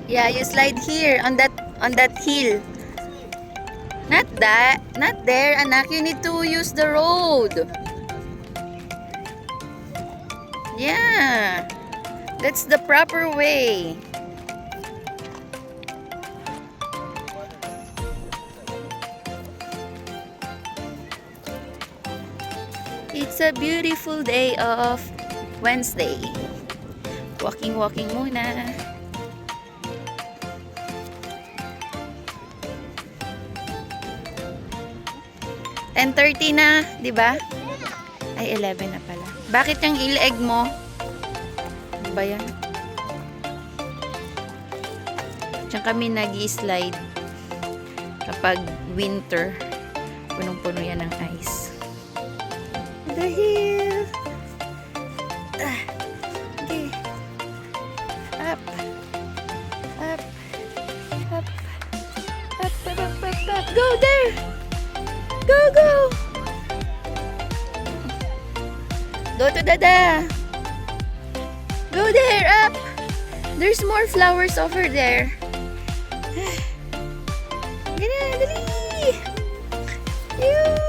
Yeah, you slide here on that hill. Not there, anak. You need to use the road. Yeah. That's the proper way. It's a beautiful day of Wednesday. Walking muna. 10:30 na, di ba? Ay, 11 na pala. Bakit yung ileg mo? Ano ba yan? Diyan kami nag-slide kapag winter. Punong-puno yan ng ice. The hill! Okay. Up. Up. Up. Up, up, up, up, up. Go there! Go, go! Go to Dada! Go there, up! There's more flowers over there. Ganyan, dali! Yoo-hoo!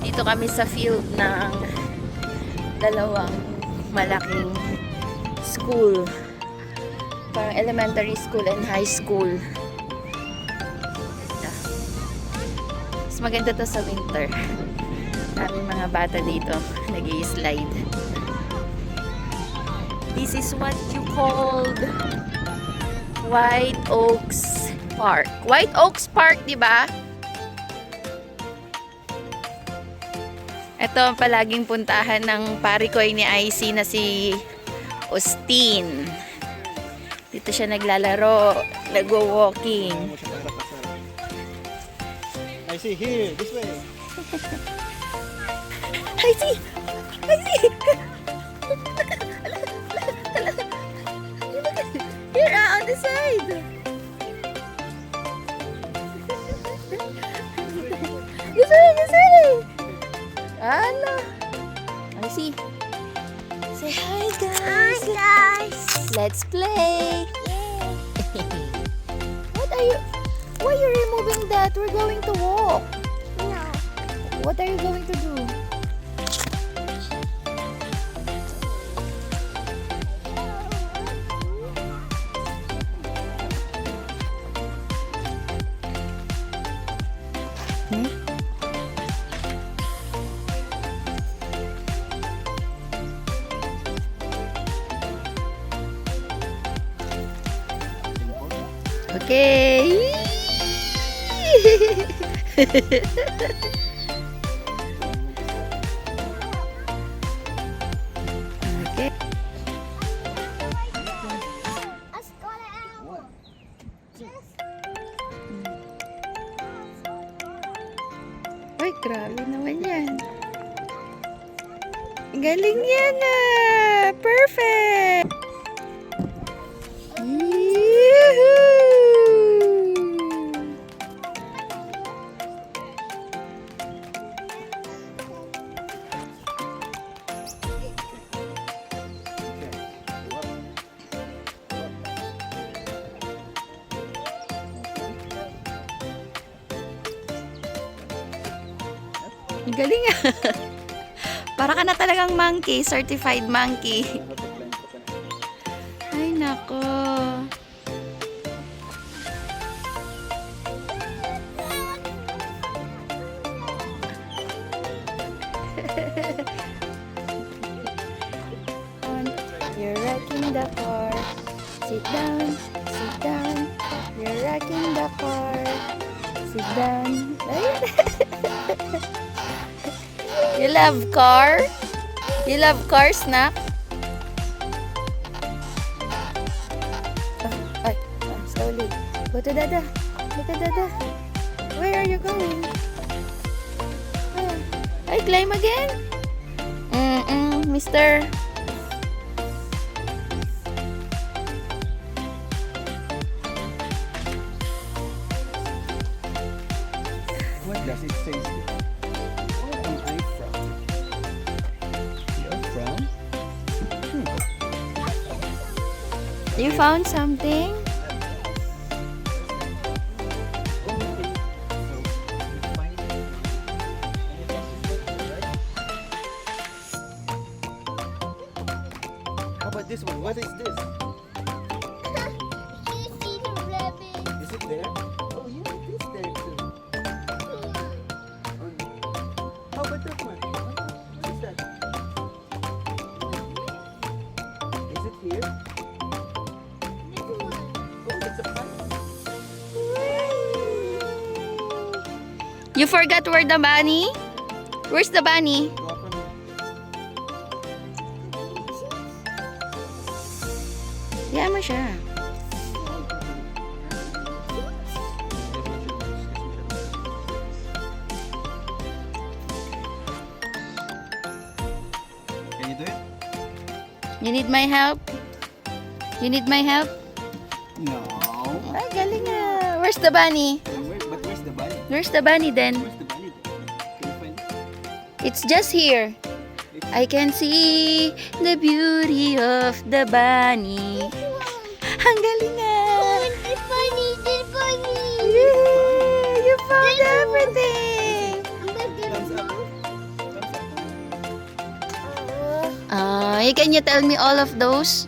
Dito kami sa field ng dalawang malaking school. Parang elementary school and high school. Mas maganda to sa winter. Daming mga bata dito nag-i-slide. This is what you called White Oaks Park. White Oaks Park, di ba? Ito ang palaging puntahan ng parikoy ni IC na si Austin. Dito siya naglalaro, nagwo-walking. IC, here, this way. IC! IC! Here, on the side! This way, this way! Ala! I see. Say hi, guys. Hi, guys. Let's play. What are you? Why are you removing that? We're going to walk. No. What are you going to do? Okay. Okay. Ay, grabe naman yan. Galing yan ah. Perfect. Galing ah. Para ka na talagang monkey, certified monkey. Ay nako. You're rocking the car. Sit down, sit down. You're rocking the car. Sit down. You love car? You love car, Snack? Slowly. Go to Dada. Go to Dada. Where are you going? Ay, climb again? Mister. What does it say here? Where am I from? You're from? You found something? How about this one? What is this? Is it there? Oh yeah, it is there too. How about that one? What is that? Is it here? Oh, it's a pipe. You forgot where the bunny? Where's the bunny? Go up from here. Yan mo siya. Can you do it? You need my help? You need my help? No. Ay, galing ah. Where's the bunny? But where's the bunny? Where's the bunny then? Where's the bunny? Can you find it? It's just here. I can see the beauty of the bunny. Ang galing ah. Yay! You found everything. Thumbs up. Thumbs up. Can you tell me all of those?